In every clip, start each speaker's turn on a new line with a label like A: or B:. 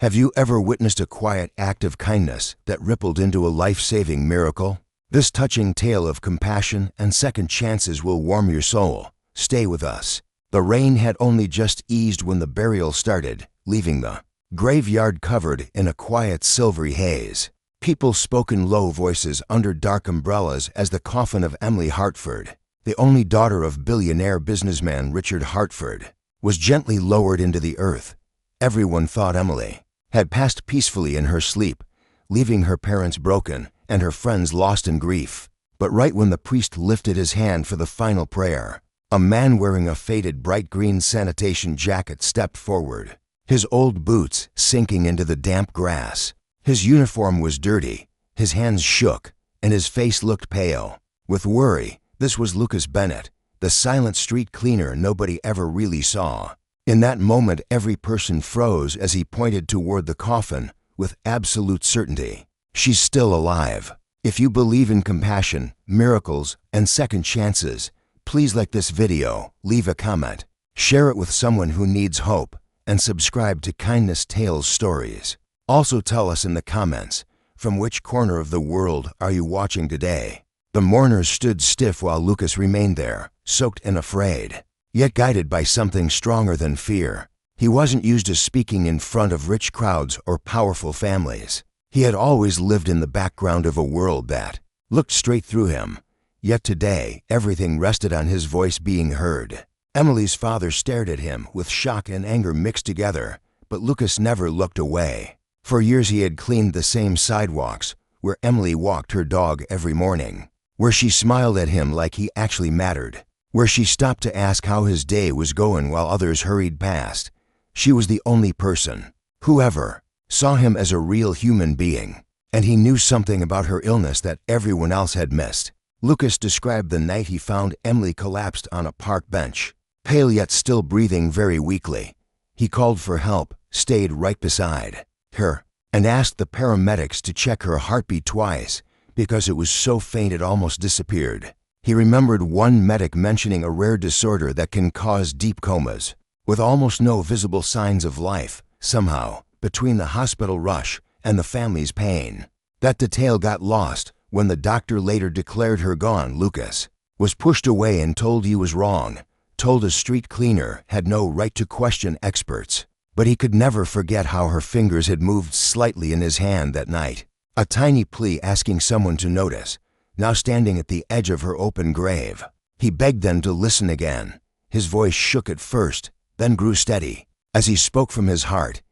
A: Have you ever witnessed a quiet act of kindness that rippled into a life-saving miracle? This touching tale of compassion and second chances will warm your soul. Stay with us. The rain had only just eased when the burial started, leaving the graveyard covered in a quiet silvery haze. People spoke in low voices under dark umbrellas as the coffin of Emily Hartford, the only daughter of billionaire businessman Richard Hartford, was gently lowered into the earth. Everyone thought Emily had passed peacefully in her sleep, leaving her parents broken and her friends lost in grief. But right when the priest lifted his hand for the final prayer, a man wearing a faded bright green sanitation jacket stepped forward, his old boots sinking into the damp grass. His uniform was dirty, his hands shook, and his face looked pale with worry. This was Lucas Bennett, the silent street cleaner nobody ever really saw. In that moment, every person froze as he pointed toward the coffin with absolute certainty. She's still alive. If you believe in compassion, miracles, and second chances, please like this video, leave a comment, share it with someone who needs hope, and subscribe to Kindness Tales Stories. Also tell us in the comments, from which corner of the world are you watching today? The mourners stood stiff while Lucas remained there, soaked and afraid, yet guided by something stronger than fear. He wasn't used to speaking in front of rich crowds or powerful families. He had always lived in the background of a world that looked straight through him. Yet today, everything rested on his voice being heard. Emily's father stared at him with shock and anger mixed together, but Lucas never looked away. For years he had cleaned the same sidewalks where Emily walked her dog every morning, where she smiled at him like he actually mattered, where she stopped to ask how his day was going while others hurried past. She was the only person who ever saw him as a real human being, and he knew something about her illness that everyone else had missed. Lucas described the night he found Emily collapsed on a park bench, pale yet still breathing very weakly. He called for help, stayed right beside her, and asked the paramedics to check her heartbeat twice because it was so faint it almost disappeared. He remembered one medic mentioning a rare disorder that can cause deep comas, with almost no visible signs of life. Somehow, between the hospital rush and the family's pain, that detail got lost when the doctor later declared her gone. Lucas was pushed away and told he was wrong, told a street cleaner had no right to question experts. But he could never forget how her fingers had moved slightly in his hand that night. A tiny plea asking someone to notice, now standing at the edge of her open grave. He begged them to listen again. His voice shook at first, then grew steady. As he spoke from his heart,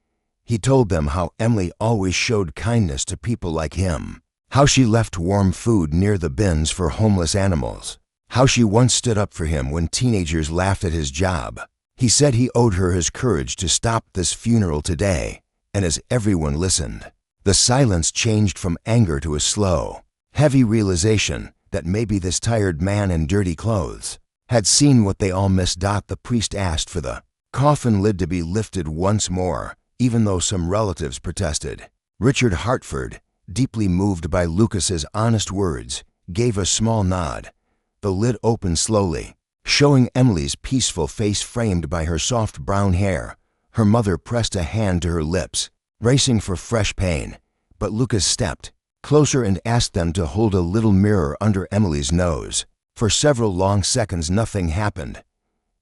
A: he told them how Emily always showed kindness to people like him, how she left warm food near the bins for homeless animals, how she once stood up for him when teenagers laughed at his job. He said he owed her his courage to stop this funeral today, and as everyone listened, the silence changed from anger to a slow, heavy realization that maybe this tired man in dirty clothes had seen what they all missed. The priest asked for the coffin lid to be lifted once more, even though some relatives protested. Richard Hartford, deeply moved by Lucas's honest words, gave a small nod. The lid opened slowly, showing Emily's peaceful face framed by her soft brown hair. Her mother pressed a hand to her lips, bracing for fresh pain, but Lucas stepped closer and asked them to hold a little mirror under Emily's nose. For several long seconds nothing happened.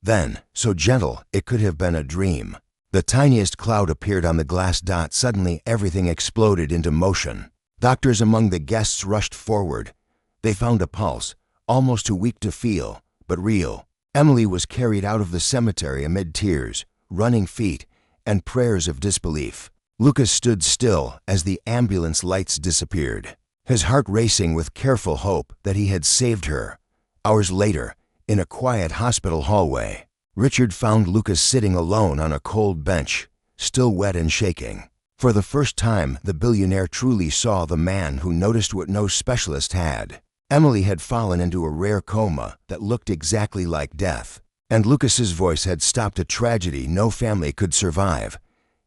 A: Then, so gentle it could have been a dream, the tiniest cloud appeared on the glass dot. Suddenly everything exploded into motion. Doctors among the guests rushed forward. They found a pulse, almost too weak to feel, but real. Emily was carried out of the cemetery amid tears, running feet, and prayers of disbelief. Lucas stood still as the ambulance lights disappeared, his heart racing with careful hope that he had saved her. Hours later, in a quiet hospital hallway, Richard found Lucas sitting alone on a cold bench, still wet and shaking. For the first time, the billionaire truly saw the man who noticed what no specialist had. Emily had fallen into a rare coma that looked exactly like death, and Lucas's voice had stopped a tragedy no family could survive.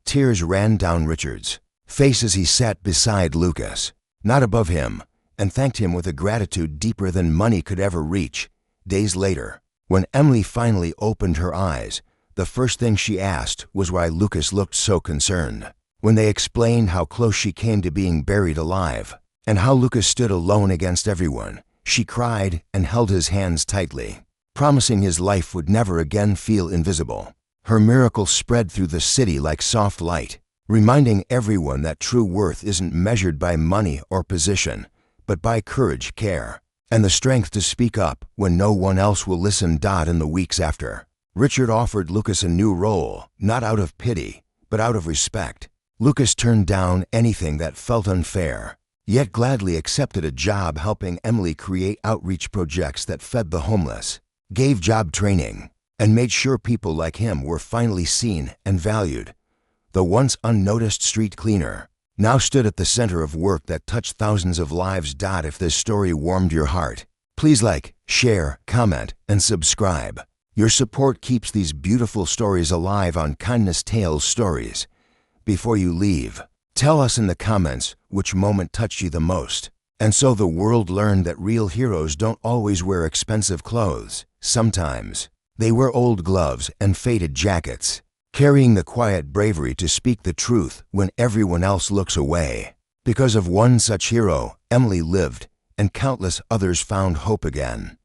A: Tears ran down Richard's face as he sat beside Lucas, not above him, and thanked him with a gratitude deeper than money could ever reach. Days later, when Emily finally opened her eyes, the first thing she asked was why Lucas looked so concerned. when they explained how close she came to being buried alive, and how Lucas stood alone against everyone, she cried and held his hands tightly, promising his life would never again feel invisible. Her miracle spread through the city like soft light, reminding everyone that true worth isn't measured by money or position, but by courage, care, and the strength to speak up when no one else will listen. In the weeks after, Richard offered Lucas a new role, not out of pity, but out of respect. Lucas turned down anything that felt unfair, yet gladly accepted a job helping Emily create outreach projects that fed the homeless, gave job training, and made sure people like him were finally seen and valued. The once unnoticed street cleaner now stood at the center of work that touched thousands of lives. If this story warmed your heart, please like, share, comment, and subscribe. Your support keeps these beautiful stories alive on Kindness Tales Stories. Before you leave, tell us in the comments which moment touched you the most. And so the world learned that real heroes don't always wear expensive clothes. Sometimes they wear old gloves and faded jackets, carrying the quiet bravery to speak the truth when everyone else looks away. Because of one such hero, Emily lived, and countless others found hope again.